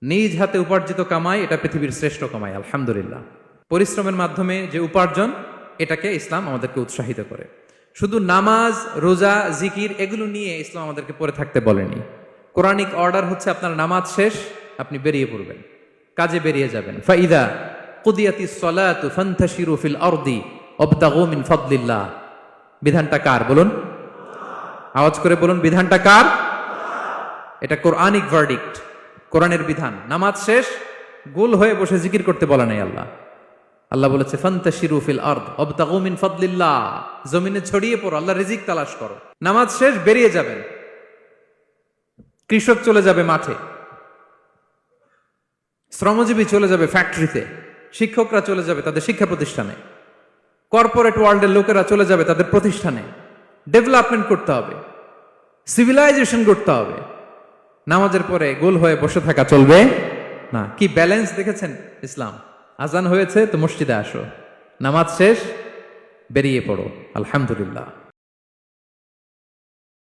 নিজ হাতে উপার্জিত কামাই এটা পৃথিবীর শ্রেষ্ঠ কামাই, আলহামদুলিল্লাহ। পরিশ্রমের মাধ্যমে যে উপার্জন, এটাকে ইসলাম আমাদেরকে উৎসাহিত করে। শুধু নামাজ, রোজা, জিকির এগুলো নিয়ে ইসলাম আমাদেরকে পড়ে থাকতে বলেনি। কোরআনিক অর্ডার হচ্ছে আপনার নামাজ শেষ, আপনি বেরিয়ে পড়বেন, কাজে বেরিয়ে যাবেন। ফাইদা কুদিয়াতিস সালাতু ফান্তাশিরু ফিল আরদি ওয়াবতাগু মিন ফাদলিল্লাহ। বিধানটা কার বলুন? আওয়াজ করে বলুন, বিধানটা কার? এটা কোরআনিক ভার্ডিক্ট, কোরআনের বিধান। নামাজ শেষ, গোল হয়ে বসে জিকির করতে বলা নাই আল্লাহ। আল্লাহ বলেছে ফান্তাশিরু ফিল আরদ ওয়াবতাগু মিন ফাদলিল্লাহ, জমিনে ছড়িয়ে পড়ো, আল্লাহ রিজিক তালাশ করো। নামাজ শেষ, বেরিয়ে যাবেন। কৃষক চলে যাবে মাঠে, শ্রমজীবী চলে যাবে ফ্যাক্টরিতে, শিক্ষকরা চলে যাবে তাদের শিক্ষা প্রতিষ্ঠানে, কর্পোরেট ওয়ার্ল্ডের লোকেরা চলে যাবে তাদের প্রতিষ্ঠানে। ডেভেলপমেন্ট করতে হবে, সিভিলাইজেশন করতে হবে। নামাজের পরে গোল হয়ে বসে থাকা চলবে না। কি ব্যালেন্স দেখেছেন ইসলাম? আজান হয়েছে তো মসজিদে আসো, নামাজ শেষ বেরিয়ে পড়ো, আলহামদুলিল্লাহ।